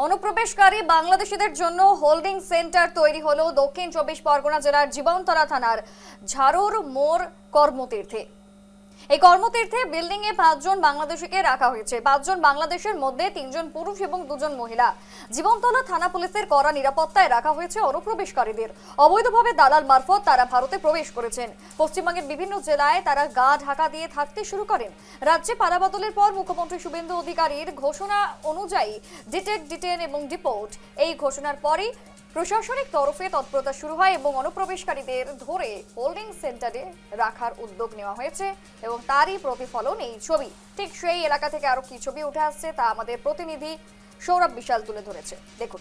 অনুপ্রবেশকারী বাংলাদেশিদের জন্য হোল্ডিং সেন্টার তৈরি হলো দক্ষিণ 24 পরগনা জেলার জীবনতলা থানার ঝাড়ুর মোড় কর্মতীর্থে। এই কর্মতীর্থে বিল্ডিং এ 5 জন বাংলাদেশিকে রাখা হয়েছে। 5 জন বাংলাদেশের মধ্যে 3 জন পুরুষ এবং 2 জন মহিলা। জীবনতলা থানা পুলিশের কড়া নিরাপত্তায় রাখা হয়েছে অনুপ্রবেশকারীদের। অবৈধভাবে দালাল মারফত তারা ভারতে প্রবেশ করেছেন। পশ্চিমবঙ্গের বিভিন্ন জেলায় তারা গা ঢাকা দিয়ে থাকতে শুরু করেন। রাজ্যে পালাবদলের পর মুখ্যমন্ত্রী শুভেন্দু অধিকারীর ঘোষণা অনুযায়ী ডিটেক্ট, ডিটেন এবং ডিপোর্ট, এই ঘোষণার পরই প্রশাসনিক তরফে তৎপরতা শুরু হয় এবং অনুপ্রবেশকারীদের ধরে হোল্ডিং সেন্টারে রাখার উদ্যোগ নেওয়া হয়েছে এবং তারই প্রতিফলন এই ছবি। ঠিক সেই এলাকা থেকে আরো কি ছবি উঠে আসছে তা আমাদের প্রতিনিধি সৌরভ বিশাল তুলে ধরেছে, দেখুন।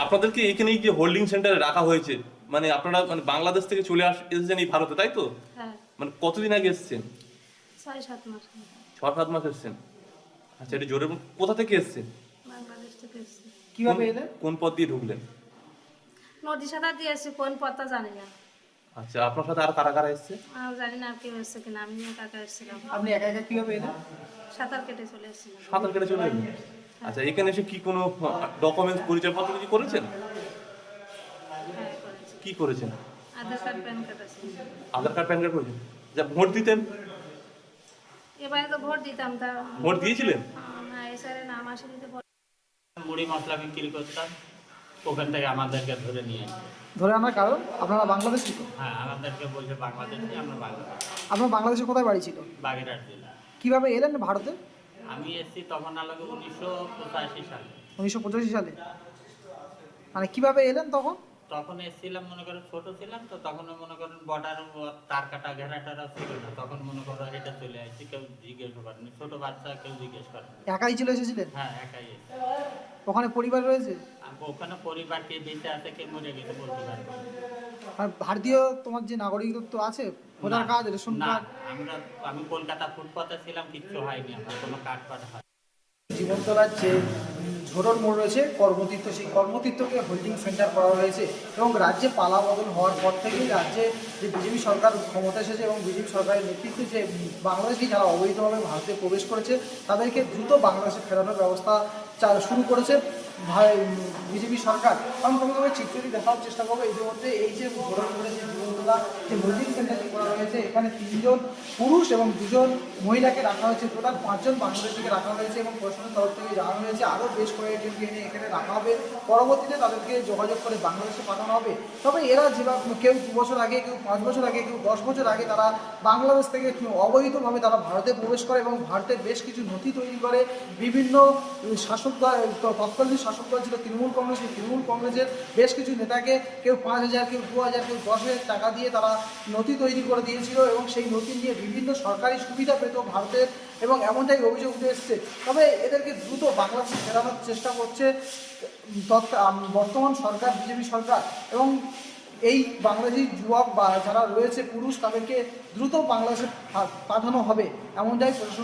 আপনাদেরকে এখানেই যে হোল্ডিং সেন্টারে রাখা হয়েছে, মানে আপনারা মানে বাংলাদেশ থেকে চলে এসেছেন এই ভারতে, তাই তো? হ্যাঁ, মানে কতদিন আগে এসেছেন? 6-7 মাস। 6-7 মাস এসেছেন। আচ্ছা, এটা জোরে কোথা থেকে এসেছেন? বাংলাদেশ থেকে এসেছি। কিভাবে এলেন? কোন পথ দিয়ে ঢুকলেন? নদী সাঁতা দিয়ে এসেছি, কোন পথটা জানি না। আচ্ছা, আপনার সাথে আর কারা কারা এসেছে? আর জানি না কেউ এসেছে কিনা, আমি একা একা এসেছিলাম। আপনি একা একা কিভাবে এলেন? সাঁতার কেটে চলে এসেছিলাম। সাঁতার কেটে চলে এলেন। আচ্ছা, এখানে এসে কি কোনো ডকুমেন্টস, পরিচয়পত্র কিছু করেছেন? হ্যাঁ, করেছি। কি করেছেন? আধার কার্ড, প্যান কার্ড আছে। আধার কার্ড, প্যান কার্ড করেছেন? যা ভোট দিতেন? এবারে তো ভোট দিতাম, তা ভোট দিয়েছিলেন? না, এসআরে নাম আসেনি তো ভোট। মুড়ি মশলা বিক্রি করতাম, ওখান থেকে আমাদেরকে ধরে নিয়ে আসে। ধরে আনার কারণ আপনারা বাংলাদেশি তো? হ্যাঁ, আমাদেরকে বলছে বাংলাদেশে, আমরা বাংলাদেশ, আপনার বাংলাদেশে কোথায় বাড়ি ছিল? বাগেরহাট জেলা। কিভাবে এলেন ভারতে? আমি এসেছি তখন আলোকে 1985 সালে। 1985 সালে? মানে কিভাবে এলেন তখন? তখন এসেছিলাম, মনে করেন ছোট ছিলাম তো, তখন মনে করেন বর্ডার তার কাটা ঘেরা টেরা ছিল না, তখন মনে করো এটা চলে আসছি, কেউ জিজ্ঞেস করেনি, ছোট বাচ্চা কেউ জিজ্ঞেস করেনি। একাই চলে এসেছিলেন? হ্যাঁ, একাই এসেছি। ওখানে পরিবার রয়েছে? ওখানে পরিবার কে বেঁচে আছে কে মরে গেছে বলতে পারবো না। আর ভারতীয় তোমার যে নাগরিকত্ব আছে, ভোটার কার্ড, রেশন না, কার্ড? আমি কলকাতা ফুটপাতে ছিলাম, কিচ্ছু হয়নি, আমার কোনো কার্ড ফাট হয়। জীবনতলার যে ঝোড়র মোড় রয়েছে কর্মতীর্থ, সেই কর্মতীর্থকে হোল্ডিং সেন্টার করা হয়েছে এবং রাজ্যে পালা বদল হওয়ার পর থেকেই রাজ্যে যে বিজেপি সরকার ক্ষমতা এসেছে এবং বিজেপি সরকারের নেতৃত্বে যে বাংলাদেশি যারা অবৈধভাবে ভারতে প্রবেশ করেছে তাদেরকে দ্রুত বাংলাদেশে ফেরানোর ব্যবস্থা শুরু করেছে বিজেপি সরকার। আমি প্রথমে চিত্রটি দেখার চেষ্টা করবো। ইতিমধ্যে এই যে ঝোড়র মোড়ে যে জীবনতলা যে হোল্ডিং সেন্টারটি করা হয়েছে, এখানে 3 জন পুরুষ এবং 2 জন মহিলাকে রাখা হয়েছে। টোটাল 5 জন বাংলাদেশিকে রাখা হয়েছে এবং প্রশাসনের তরফ থেকে জানানো হয়েছে আরও বেশ কয়েকজনকে এনে এখানে রাখা হবে। পরবর্তীতে তাদেরকে যোগাযোগ করে বাংলাদেশে পাঠানো হবে। তবে এরা যেভাবে কেউ 2 বছর আগে, কেউ 5 বছর আগে, কেউ 10 বছর আগে তারা বাংলাদেশ থেকে অবৈধভাবে তারা ভারতে প্রবেশ করে এবং ভারতের বেশ কিছু নথি তৈরি করে বিভিন্ন শাসক দল, তৎকালীন শাসক দল ছিল তৃণমূল কংগ্রেস, এই তৃণমূল কংগ্রেসের বেশ কিছু নেতাকে কেউ 5,000, কেউ 2,000, কেউ 10,000 টাকা দিয়ে তারা নথি তৈরি করে দিয়েছিল এবং সেই নথি নিয়ে বিভিন্ন সরকারি সুবিধা পেত ভারতের এবং এমনটাই অভিযোগ উঠে এসছে। তবে এদেরকে দ্রুত বাংলাদেশে ফেরানোর চেষ্টা করছে বর্তমান সরকার, বিজেপি সরকার, এবং এই বাংলাদেশি যুবক বা যারা রয়েছে পুরুষ তাদেরকে দ্রুত বাংলাদেশে পাঠানো হবে এমনটাই প্রশাসন